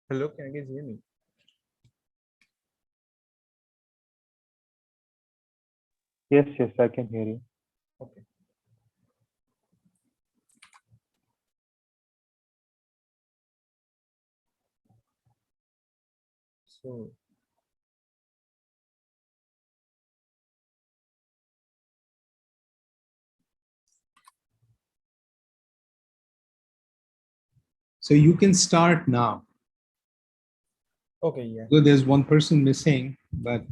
Hello, can you guys hear me? Yes, I can hear you. Okay. So you can start now. Okay, yeah. So there's one person missing, but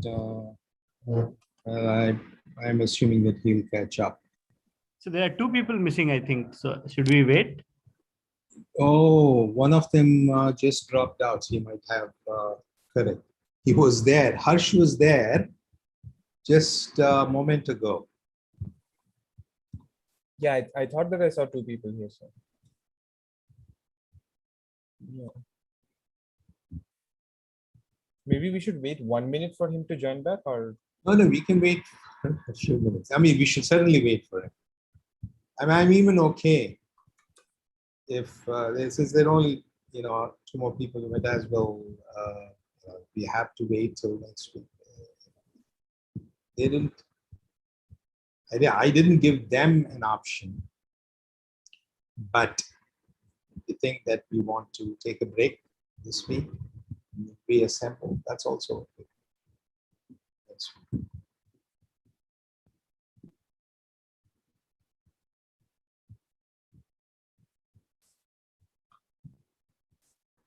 I'm assuming that he'll catch up. So there are two people missing, I think. So should we wait? Oh, one of them just dropped out. So he might have correct. He was there. Harsh was there just a moment ago. Yeah, I thought that I saw two people here, so. Yeah. Maybe we should wait 1 minute for him to join back, or No, we can wait a few minutes. I mean, we should certainly wait for it. I mean, I'm even okay if since there are only two more people, we might as well. We have to wait till next week. They didn't. I didn't give them an option, but they think that we want to take a break this week, reassemble. That's also okay. That's fine.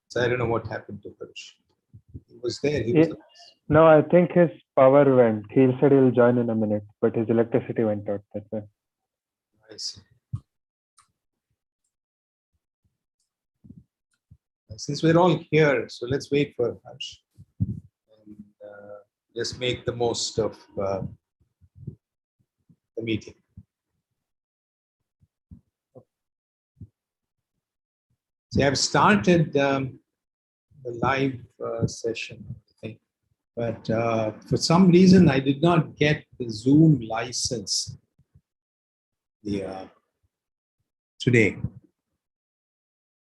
So I don't know what happened to Harsh. He was there. He was. No, I think his power went. He said he'll join in a minute, but his electricity went out. That's why. I see. Since we're all here, so let's wait for Harsh and just make the most of the meeting. So I've started the live session, I think, but for some reason I did not get the Zoom license today.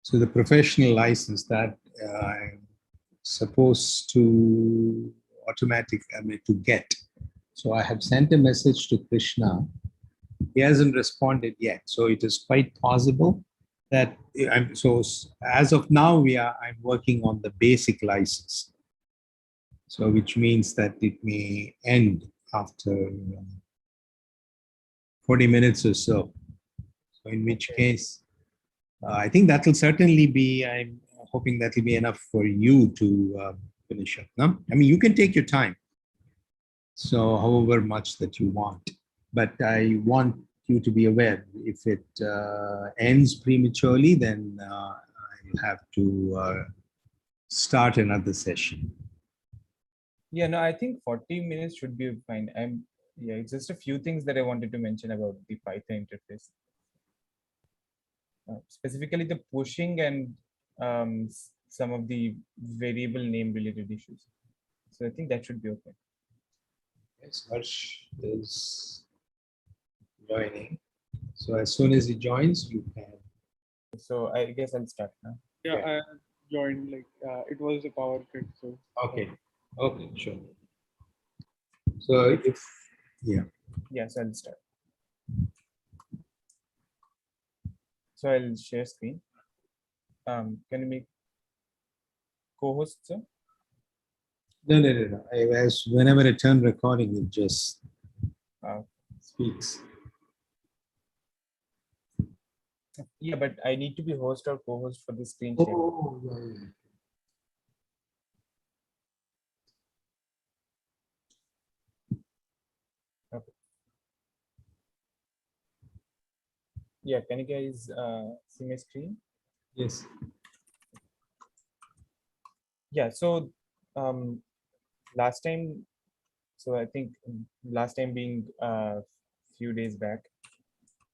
So the professional license that I'm supposed to to get. So I have sent a message to Krishna. He hasn't responded yet. So it is quite possible that as of now, I'm working on the basic license. So which means that it may end after 40 minutes or so. So in which case, I think that will certainly be, I'm hoping that will be enough for you to finish up. No? I mean, you can take your time. So however much that you want, but I want you to be aware, if it ends prematurely, then I'll have to start another session. yeah, no, I think 40 minutes should be fine. Yeah, it's just a few things that I wanted to mention about the Python interface. Specifically the pushing and some of the variable name related issues. So I think that should be okay. Yes, Harsh is joining. So as soon as he joins, you can. So I guess I'll start now. Yeah, I joined, like it was a power cut, so. Okay, okay, sure. So So I'll start. So I'll share screen. Can you make co-host, sir? No. Whenever I turn recording, it just speaks. Yeah, but I need to be host or co-host for the screen share. Oh, yeah. Okay. Yeah, can you guys see my screen? Yes. Yeah, so last time, so I think last time being a few days back,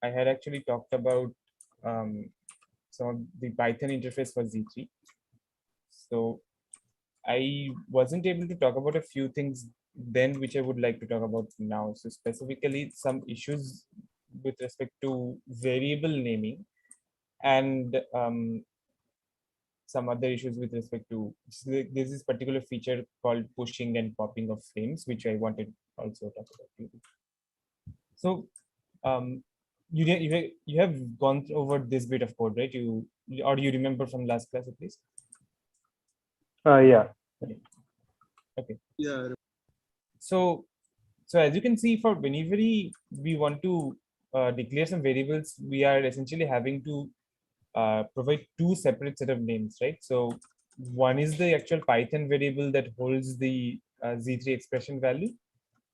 I had actually talked about some of the Python interface for Z3. So I wasn't able to talk about a few things then, which I would like to talk about now. So specifically some issues with respect to variable naming and some other issues with respect to, there's this particular feature called pushing and popping of frames, which I wanted also to talk about. So you have gone over this bit of code, right? Or you remember from last class at least? Yeah. Okay. Yeah. So as you can see, for whenever we want to declare some variables, we are essentially having to provide two separate set of names, right? So one is the actual Python variable that holds the Z3 expression value,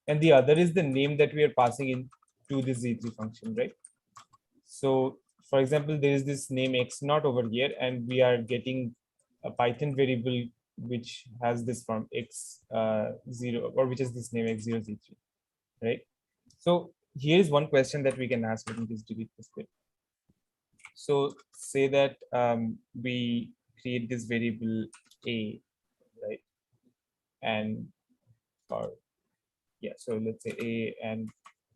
and the other is the name that we are passing in to the Z3 function, right? So for example, there is this name x0 over here, and we are getting a Python variable which has this form x0, or which is this name x0 Z3, right? So here is one question that we can ask. Let me just delete this bit. So say that we create this variable a, right? And or yeah, so let's say a, and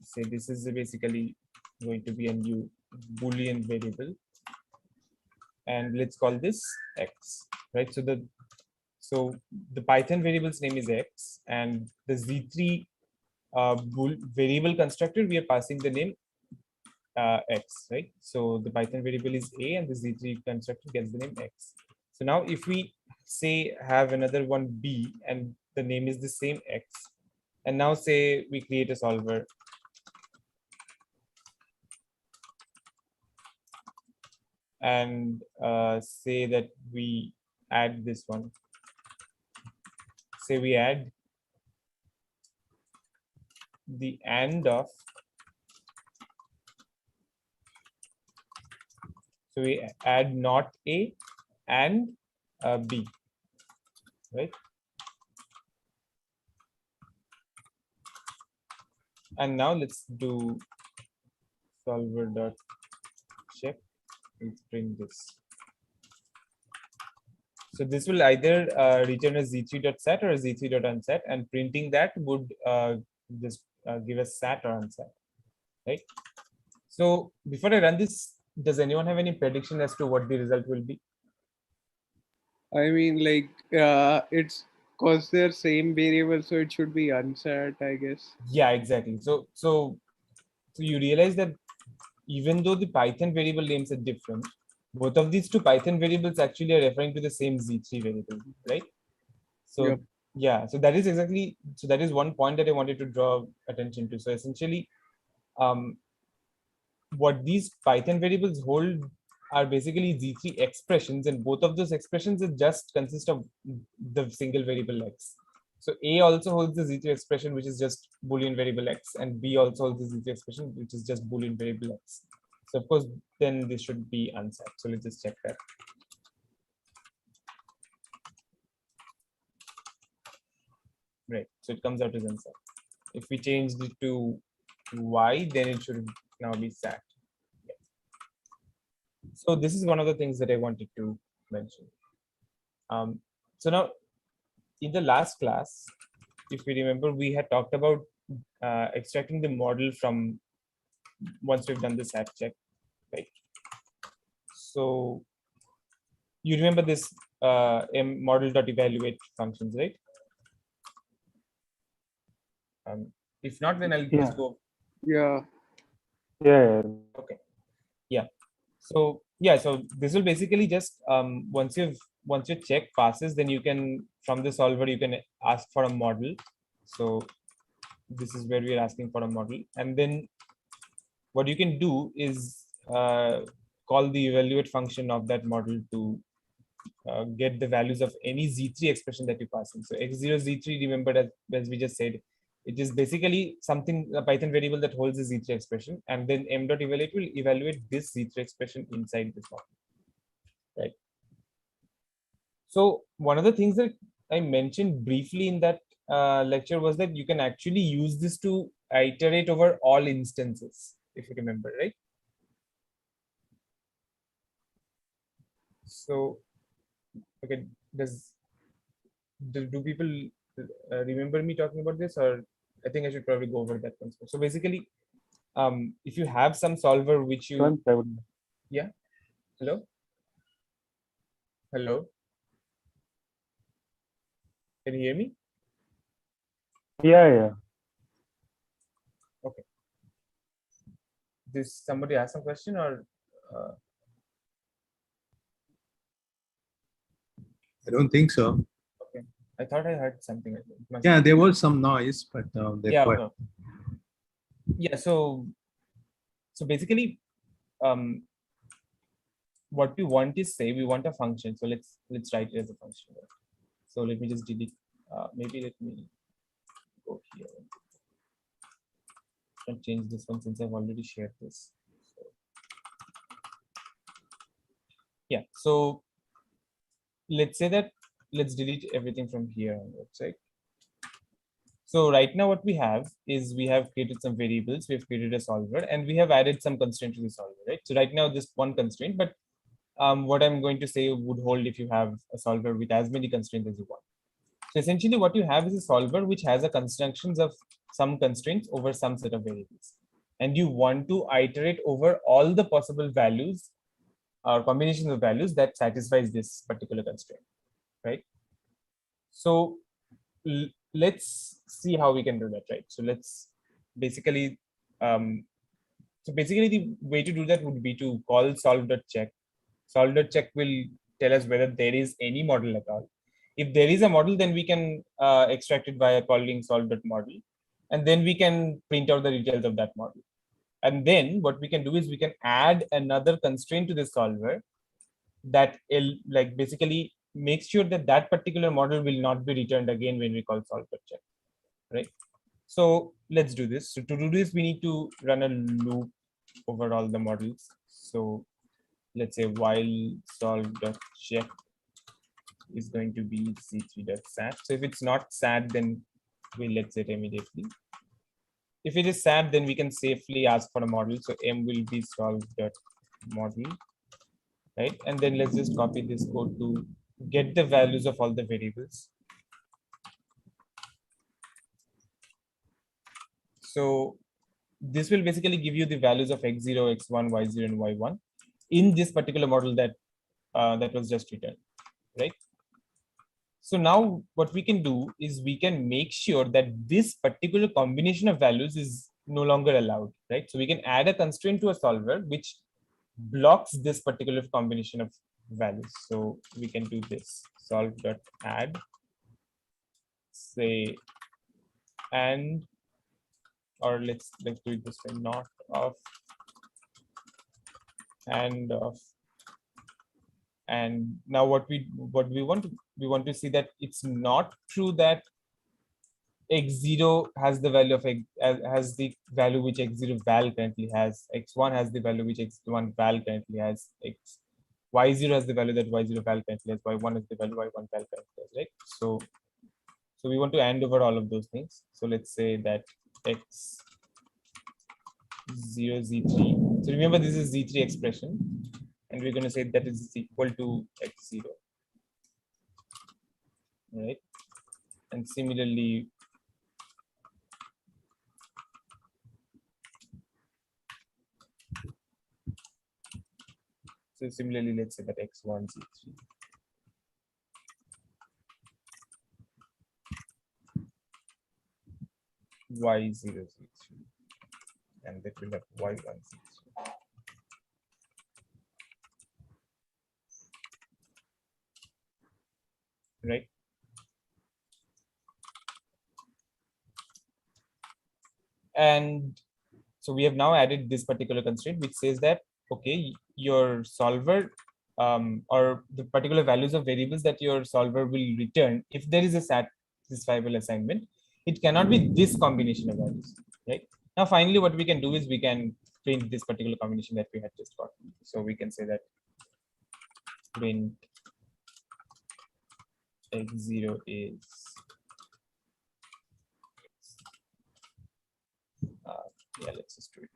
say this is basically going to be a new Boolean variable, and let's call this x, right? So the Python variable's name is x, and the Z3 variable constructor, we are passing the name x, right? So the Python variable is a, and the Z3 constructor gets the name x. So now if we say have another one b, and the name is the same x, and now say we create a solver, and say that we add this one. Say we add the AND of, so we add not a and b, right? And now let's do solver dot check. Let's print this. So this will either return a z3.set or a z3.unset, and printing that would just give us sat or unset, right? So before I run this, does anyone have any prediction as to what the result will be? I mean, like, it's because they're same variable, so it should be unset, I guess. Yeah, exactly. So you realize that even though the Python variable names are different, both of these two Python variables actually are referring to the same Z3 variable, right? So Yep. yeah, so that is exactly, so that is one point that I wanted to draw attention to. So essentially, what these Python variables hold are basically Z3 expressions, and both of those expressions just consist of the single variable x. So A also holds the Z3 expression, which is just Boolean variable x, and B also holds the Z3 expression, which is just Boolean variable x. So of course, then this should be unset. So let's just check that. Right. So it comes out as unset. If we change it to y, then it should now be sat. Yeah. So this is one of the things that I wanted to mention. So now, in the last class, if we remember, we had talked about extracting the model from once we've done the sat check, right? So you remember this model.evaluate functions, right? If not, then I'll just go. Yeah. Yeah. Okay. Yeah. So yeah, so this will basically just once your check passes, then you can, from the solver, you can ask for a model. So this is where we are asking for a model, and then what you can do is call the evaluate function of that model to get the values of any Z3 expression that you pass in. So x0 Z3, remember, as we just said, it is basically something, a Python variable that holds a Z3 expression, and then m.evaluate will evaluate this Z3 expression inside this model, right? So one of the things that I mentioned briefly in that lecture was that you can actually use this to iterate over all instances, if you remember, right? So, okay, do people remember me talking about this, or I think I should probably go over that once more. So basically, if you have some solver which you, Once I would. yeah, hello, Hello. Can you hear me? Yeah. Did somebody ask some question or? I don't think so. I thought I heard something. It must Yeah, be- there was some noise, but they're Yeah. quiet. Okay. Yeah. So basically, um, what we want is say we want a function. So let's write it as a function. So let me just delete. Maybe let me go here and change this one since I've already shared this. So, yeah. So let's say that let's delete everything from here on the website. So right now what we have is we have created some variables, we have created a solver, and we have added some constraint to the solver, right? So right now just one constraint, but what I'm going to say would hold if you have a solver with as many constraints as you want. So essentially what you have is a solver which has a constructions of some constraints over some set of variables. And you want to iterate over all the possible values or combinations of values that satisfies this particular constraint, right? So let's see how we can do that, right? So let's basically, the way to do that would be to call solve.check. Solve.check will tell us whether there is any model at all. If there is a model, then we can extract it via calling solve.model, and then we can print out the details of that model. And then what we can do is we can add another constraint to the solver that like basically make sure that that particular model will not be returned again when we call solve.check, right? So let's do this. So to do this, we need to run a loop over all the models. So let's say while solve.check is going to be z3.sat. So if it's not sat, then we'll exit immediately. If it is sat, then we can safely ask for a model. So m will be solve.model, right? And then let's just copy this code to get the values of all the variables. So this will basically give you the values of x0, x1, y0, and y1 in this particular model that that was just returned, right? So now what we can do is we can make sure that this particular combination of values is no longer allowed, right? So we can add a constraint to a solver which blocks this particular combination of values. So we can do this solve.add, say, and, or let's do it this way, not of, and of. And now what we want to see that it's not true that x0 has the value of x, has the value which x0 val currently has, x1 has the value which x1 val currently has, y0 has the value that y0 val currently has, y1 has the value y1 val currently has, right? So we want to hand over all of those things. So let's say that x0 z3. So remember this is z3 expression, and we're going to say that is equal to x0, right? And similarly, let's say that x1 z3, y0 z3, and that will have y1 z3. Right? And so we have now added this particular constraint which says that, okay, your solver or the particular values of variables that your solver will return if there is a satisfiable assignment, it cannot be this combination of values, right? Now finally what we can do is we can print this particular combination that we had just got. So we can say that print x0 is yeah, let's just do it.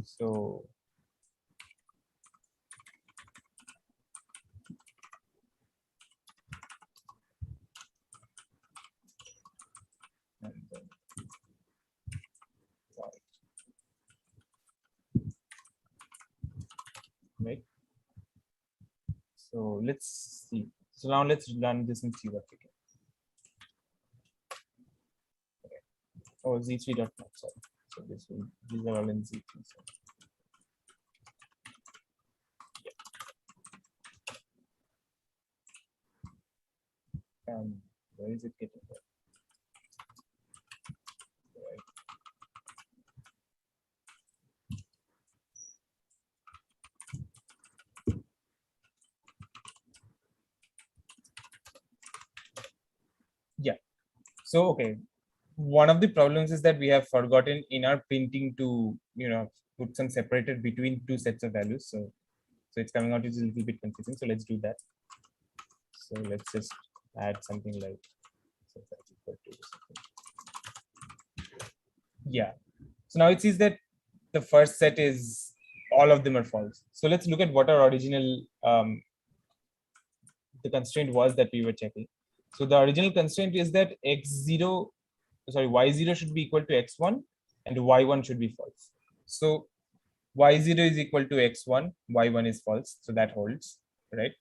So and then y. So let's see. So now let's run this in C. Oh, Z3.Map. Sorry. So these are all in Z3. So. Where is it getting there? Right. Yeah. So okay. One of the problems is that we have forgotten in our printing to put some separator between two sets of values. So it's coming out is a little bit confusing. So let's do that. So let's just add something like so that's equal to something. Yeah. So now it sees that the first set is all of them are false. So let's look at what our original the constraint was that we were checking. So the original constraint is that y0 should be equal to x1 and y1 should be false. So y0 is equal to x1, y1 is false. So that holds, right?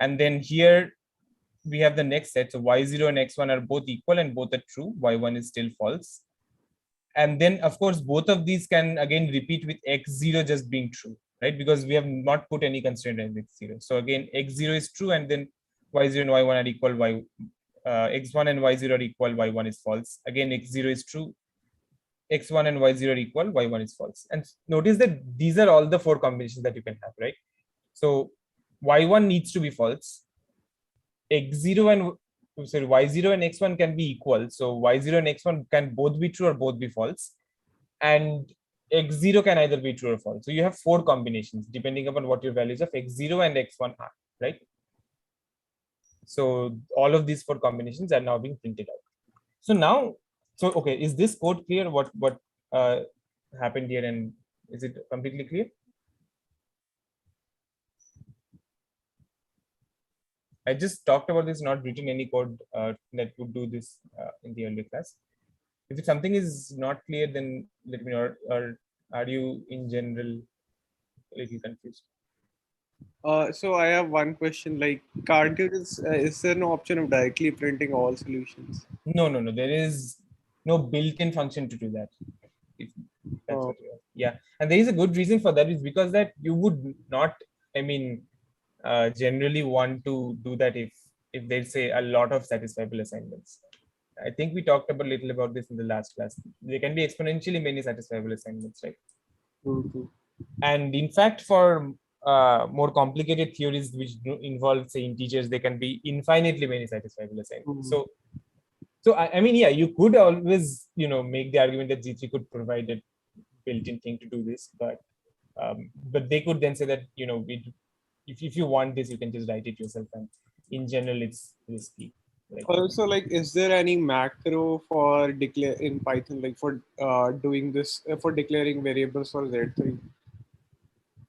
And then here we have the next set. So y0 and x1 are both equal and both are true. Y1 is still false. And then of course, both of these can again repeat with x0 just being true, right? Because we have not put any constraint on x0. So again, x0 is true and then y0 and y1 are equal, x1 and y0 are equal, y1 is false. Again, x0 is true, x1 and y0 are equal, y1 is false. And notice that these are all the four combinations that you can have, right? So y1 needs to be false. x0 and y0 and x1 can be equal. So y0 and x1 can both be true or both be false. And x0 can either be true or false. So you have four combinations depending upon what your values of x0 and x1 are, right? So all of these four combinations are now being printed out. So now, okay, is this code clear? What happened here, and is it completely clear? I just talked about this, not written any code that would do this in the earlier class. If something is not clear, then let me know. Or are you in general a little confused? So I have one question. Like, can't you just is there no option of directly printing all solutions? No. There is no built-in function to do that. If that's what you're, yeah, and there is a good reason for that is because that you would not, I mean, generally want to do that if there's say a lot of satisfiable assignments. I think we talked a little about this in the last class. There can be exponentially many satisfiable assignments, right? Mm-hmm. And in fact, for more complicated theories which involve say integers, there can be infinitely many satisfiable assignments. Mm-hmm. So I mean, yeah, you could always make the argument that Z3 could provide a built-in thing to do this, but they could then say that if you want this, you can just write it yourself, and in general, it's risky. Like, Also, like, is there any macro for declare in Python, like for doing this for declaring variables for Z3?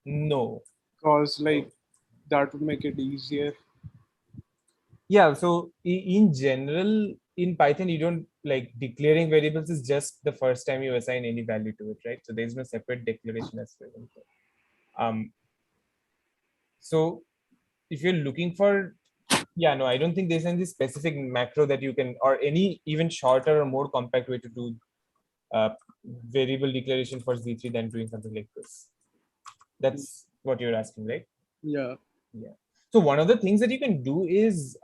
no. Because like that would make it easier. Yeah. So in general, in Python, you don't like declaring variables is just the first time you assign any value to it, right? So there's no separate declaration as well. So if you're looking for, yeah, no, I don't think there's any specific macro that you can, or any even shorter or more compact way to do variable declaration for Z3 than doing something like this. That's what you're asking, right? Yeah. Yeah. So one of the things that you can do is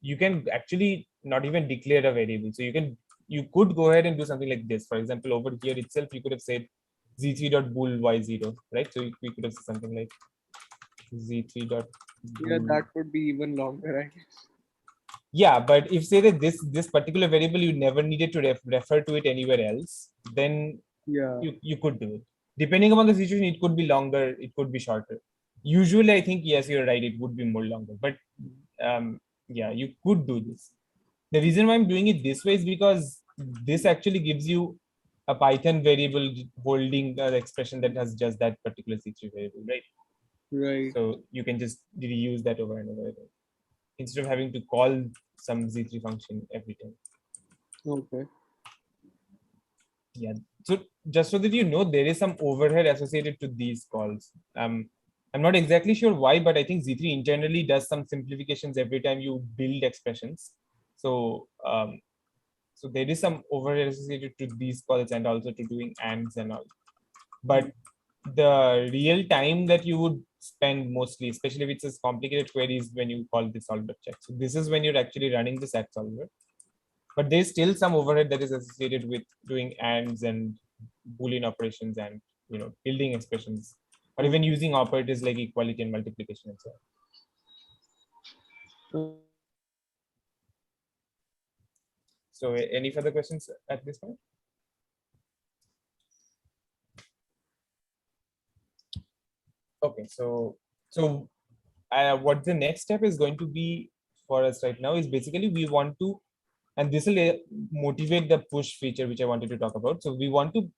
you can actually not even declare a variable. So you could go ahead and do something like this. For example, over here itself, you could have said z3.bool y0, right? So we could have said something like z3. Yeah, that would be even longer, I guess. Yeah, but if say that this particular variable you never needed to refer to it anywhere else, then yeah, you could do it. Depending upon the situation, it could be longer, it could be shorter. Usually, I think yes, you're right. It would be more longer, but yeah, you could do this. The reason why I'm doing it this way is because this actually gives you a Python variable holding the expression that has just that particular Z3 variable, right? right. So you can just reuse that over and over again instead of having to call some Z3 function every time. Okay. Yeah. So just so that you know, there is some overhead associated to these calls. I'm not exactly sure why, but I think Z3 internally does some simplifications every time you build expressions. So so there is some overhead associated to these calls and also to doing ands and all. But the real time that you would spend mostly, especially if it's as complicated queries, when you call the solver check. So this is when you're actually running the SAT solver. But there's still some overhead that is associated with doing ands and Boolean operations and building expressions, or even using operators like equality and multiplication and so on. So any further questions at this point? Okay, so what the next step is going to be for us right now is basically we want to, and this will motivate the push feature which I wanted to talk about. So we want to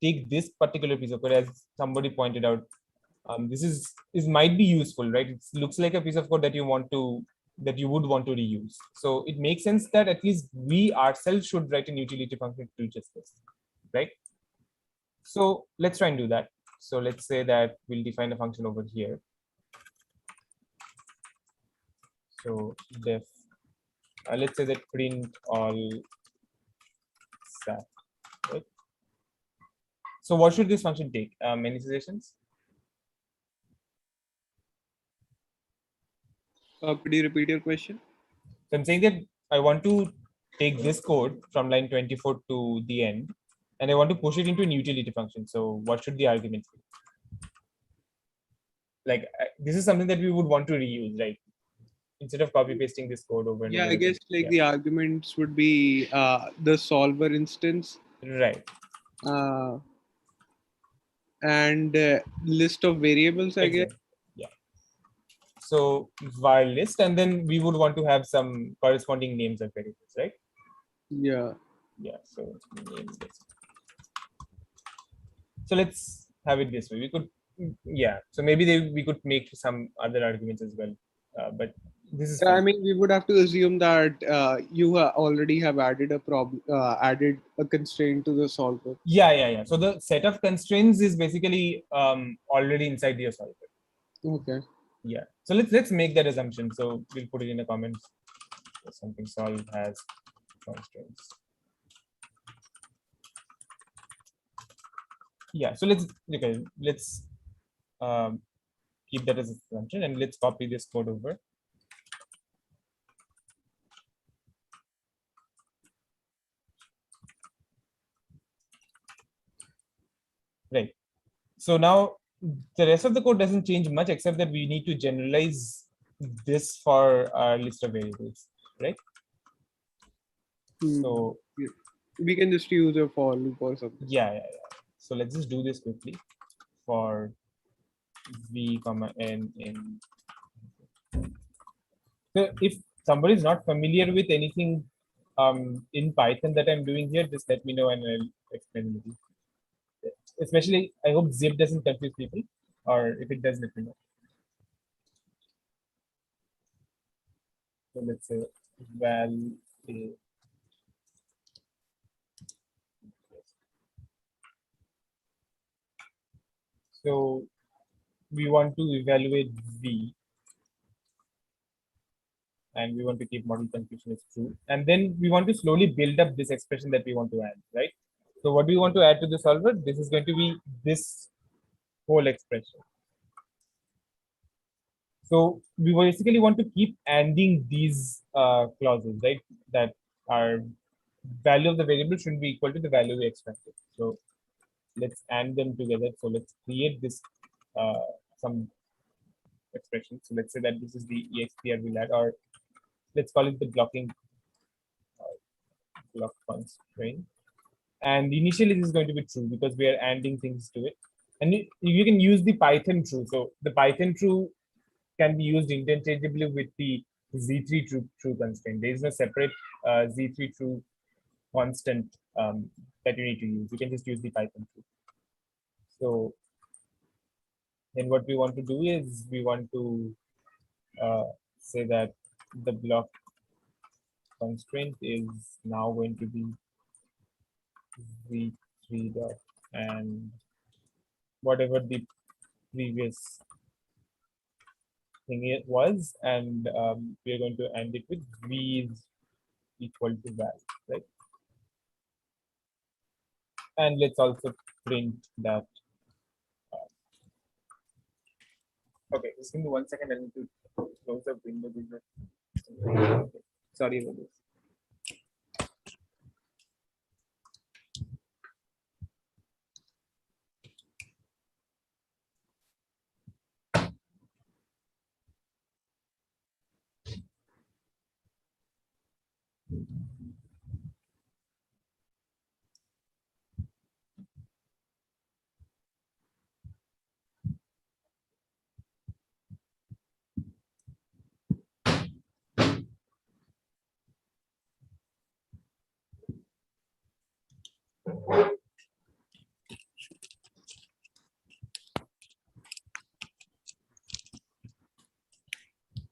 take this particular piece of code, as somebody pointed out. This is might be useful, right? It looks like a piece of code that you would want to reuse. So it makes sense that at least we ourselves should write an utility function to just this, right? So let's try and do that. So let's say that we'll define a function over here. So def, let's say that print all sat, right? So what should this function take? Any suggestions? Could you repeat your question? So I'm saying that I want to take this code from line 24 to the end, and I want to push it into an utility function. So what should the arguments be? Like this is something that we would want to reuse, right? Instead of copy pasting this code over and Yeah, over I guess again. the arguments would be the solver instance. Right. And list of variables, I guess. Exactly. Yeah. So while list, and then we would want to have some corresponding names of variables, right? Yeah. Yeah. So names list. So let's have it this way. We could, yeah. So maybe we could make some other arguments as well. But this is. I mean, we would have to assume that you already have added a problem, added a constraint to the solver. Yeah. So the set of constraints is basically already inside your solver. Okay. Yeah. So let's make that assumption. So we'll put it in the comments. Something solve has constraints. Yeah. So let's keep that as a assumption, and let's copy this code over. Right. So now the rest of the code doesn't change much, except that we need to generalize this for our list of variables, right? So we can just use a for loop or something. Yeah. So let's just do this quickly for v comma n in. So if somebody is not familiar with anything in Python that I'm doing here, just let me know and I'll explain it. Especially, I hope zip doesn't confuse people, or if it does, let me know. So let's say val a. So we want to evaluate v, and we want to keep model confusion is true, and then we want to slowly build up this expression that we want to add, right? So what do we want to add to the solver? This is going to be this whole expression. So we basically want to keep ANDing these clauses, right? That our value of the variable should be equal to the value we expected. So let's AND them together. So let's create this some expression. So let's say that this is the expr we'll add, or let's call it the blocking block constraint. And initially this is going to be true because we are ANDing things to it. And you can use the Python true. So the Python true can be used interchangeably with the Z3 true constraint. There is no separate Z3 true constant that you need to use. You can just use the Python true. So then what we want to do is we want to say that the block constraint is now going to be Z3 dot and whatever the previous thing it was, and we are going to end it with v is equal to val, right? And let's also print that. Okay, just give me 1 second. I need to close the window. Okay. Sorry about this.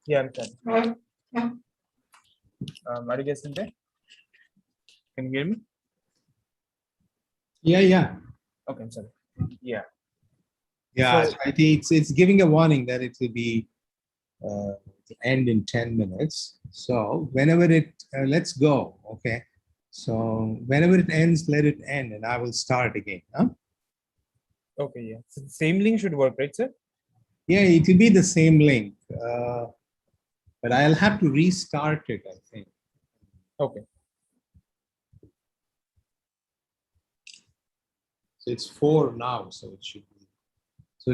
Yeah, I'm done. Are you guys in there? Can you hear me? Yeah. Okay, I'm sorry. Yeah. Yeah, So- so I think it's giving a warning that it will be to end in 10 minutes. So whenever it, let's go, okay? So whenever it ends, let it end and I will start again. Huh? Okay, yeah. So the same link should work, right, sir? Yeah, it will be the same link, but I'll have to restart it, I think. Okay. So it's 4 now, so it should be. So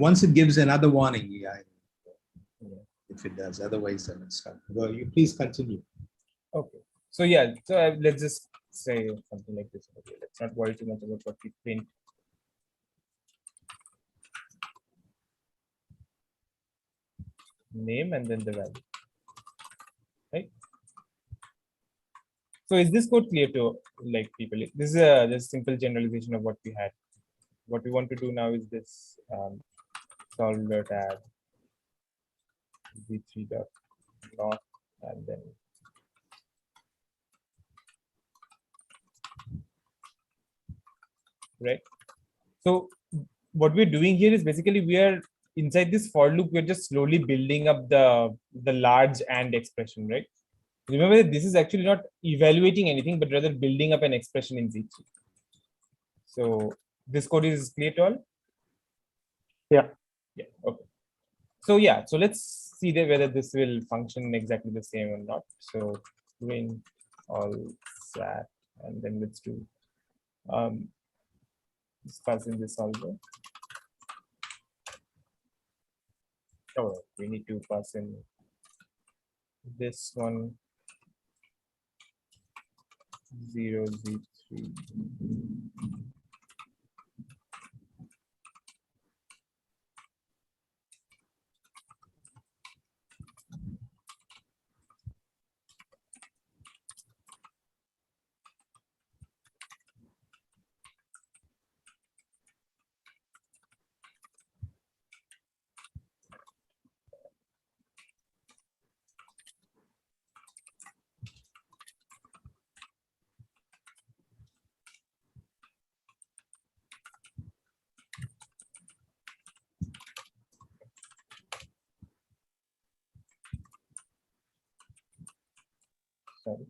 once it gives another warning, yeah, if it does, otherwise then it's done. Well, you please continue. Okay. So yeah, so let's just say something like this. Okay, let's not worry too much about what we print. Name and then the value, right? So is this code clear to like people? This is a just simple generalization of what we had. What we want to do now is this solver.add Z3.not and then right. So what we're doing here is basically we are inside this for loop. We're just slowly building up the large and expression, right? Remember that this is actually not evaluating anything, but rather building up an expression in Z3. So this code is clear to all? Yeah. Yeah. Okay. So yeah, so let's see that whether this will function exactly the same or not. So print all that, and then let's do just pass in the solver. Oh, we need to pass in this one 0 Z3. Sorry.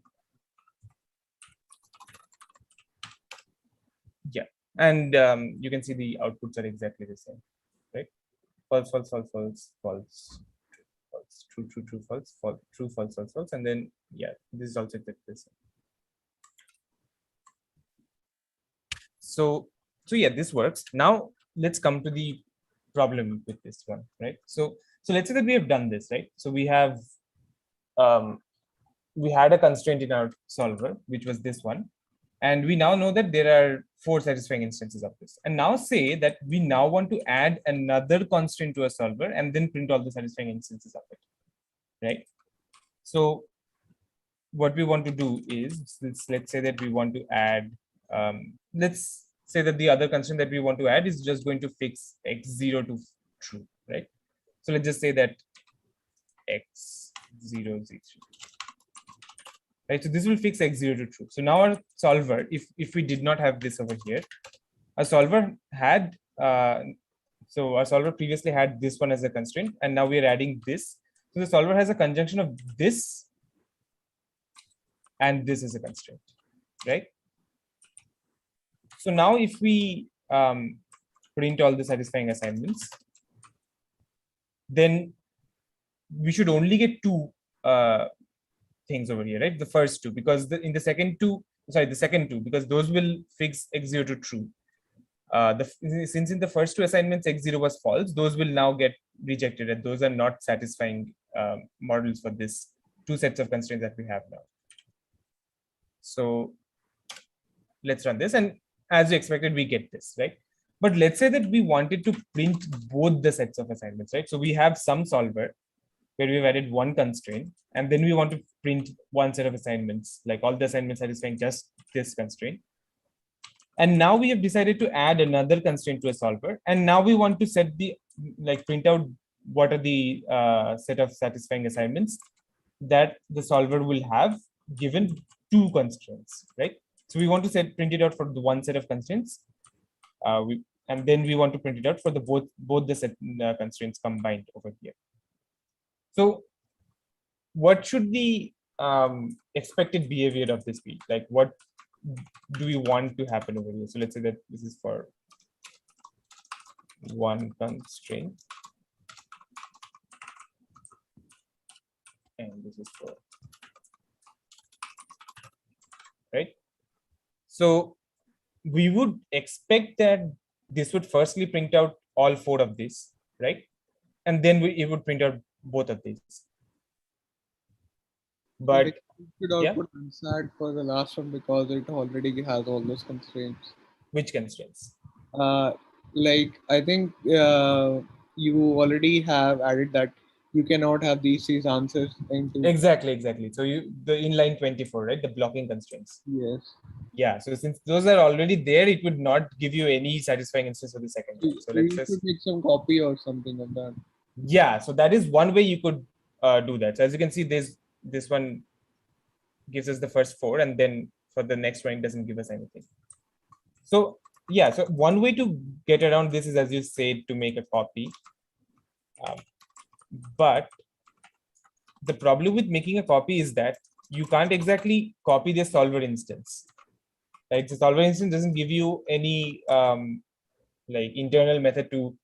Yeah, and you can see the outputs are exactly the same, right? False, false, false, false, false, false, true, true, true, false, false, true, false, false, false, and then yeah, this is also exactly the same. So yeah, this works. Now let's come to the problem with this one, right? So let's say that we have done this, right? So we have we had a constraint in our solver, which was this one. And we now know that there are 4 satisfying instances of this. And now say that we now want to add another constraint to a solver and then print all the satisfying instances of it, right? So what we want to do is, let's say that we want to add, let's say that the other constraint that we want to add is just going to fix x0 to true, right? So let's just say that x0 z3. Right, so this will fix x0 to true. So now our solver, if we did not have this over here, a solver had So our solver previously had this one as a constraint, and now we are adding this. So the solver has a conjunction of this and this is a constraint, right? So now if we print all the satisfying assignments, then we should only get two things over here, right? The first two, because in the second two, because those will fix x0 to true. Since in the first two assignments x0 was false, those will now get rejected, and those are not satisfying models for this two sets of constraints that we have now. So let's run this, and as we expected, we get this, right? But let's say that we wanted to print both the sets of assignments, right? So we have some solver where we've added one constraint, and then we want to print one set of assignments, like all the assignments satisfying just this constraint. And now we have decided to add another constraint to a solver, and now we want to set the print out what are the set of satisfying assignments that the solver will have given two constraints, right? So we want to print it out for the one set of constraints, and then we want to print it out for the both the set constraints combined over here. So what should the expected behavior of this be? Like, what do we want to happen over here? So let's say that this is for one constraint, and this is for, right? So we would expect that this would firstly print out all four of these, right? And then it would print out both of these. But you should output unsat for the last one because it already has all those constraints. Which constraints? Like I think you already have added that you cannot have these answers into. Exactly. So the inline 24, right? The blocking constraints. Yes. Yeah. So since those are already there, it would not give you any satisfying instance of the second one. So let's you should make some copy or something of that. Yeah. So that is one way you could do that. So as you can see, this one gives us the first four, and then for the next one, it doesn't give us anything. So yeah, so one way to get around this is, as you said, to make a copy. But the problem with making a copy is that you can't exactly copy the solver instance. Like the solver instance doesn't give you any internal method to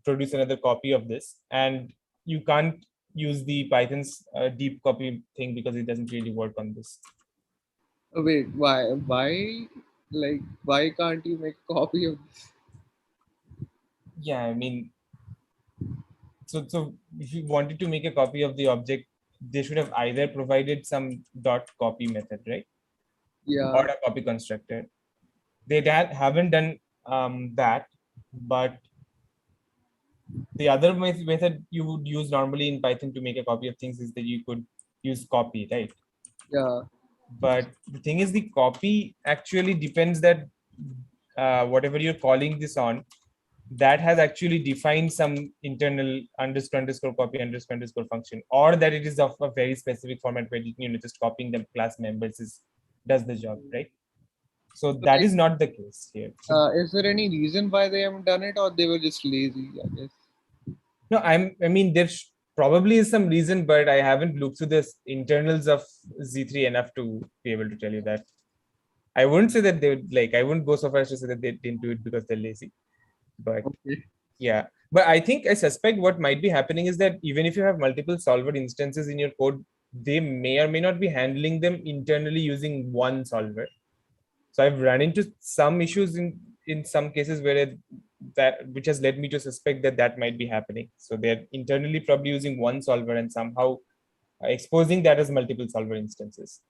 produce another copy of this, and you can't use the Python's deep copy thing because it doesn't really work on this. Wait, why? Why can't you make a copy of this? Yeah, I mean, so if you wanted to make a copy of the object, they should have either provided some .copy method, right? Yeah. Or a copy constructor. They haven't done that, but the other method you would use normally in Python to make a copy of things is that you could use copy, right? Yeah. But the thing is, the copy actually depends that whatever you're calling this on, that has actually defined some internal _ copy _ function, or that it is of a very specific format where just copying the class members does the job, right? So that is not the case here. So, is there any reason why they haven't done it, or they were just lazy? I guess. no, I mean, there probably is some reason, but I haven't looked through the internals of Z3 enough to be able to tell you that. I wouldn't say that they would I wouldn't go so far as to say that they didn't do it because they're lazy. But okay. Yeah, but I suspect what might be happening is that even if you have multiple solver instances in your code, they may or may not be handling them internally using one solver. So I've run into some issues in some cases where which has led me to suspect that might be happening. So they're internally probably using one solver and somehow exposing that as multiple solver instances.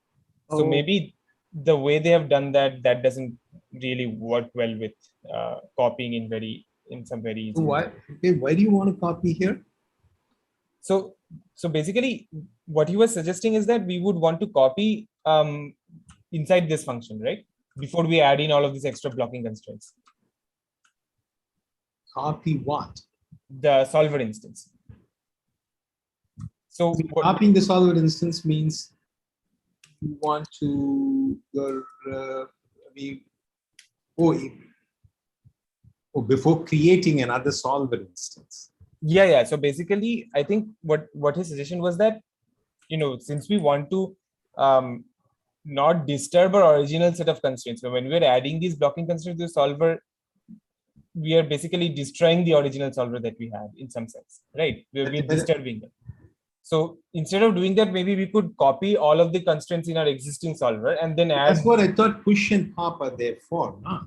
So maybe the way they have done that doesn't really work well with copying in some very easy why do you want to copy here? So basically what he was suggesting is that we would want to copy inside this function, right? Before we add in all of these extra blocking constraints. Copy what? The solver instance. So copying the solver instance means you want to Oh, before creating another solver instance. Yeah. So basically, I think what his suggestion was that, since we want to not disturb our original set of constraints, so when we're adding these blocking constraints to the solver, we are basically destroying the original solver that we had in some sense, right? We're disturbing them. So instead of doing that, maybe we could copy all of the constraints in our existing solver and then add. That's what I thought push and pop are there for, no?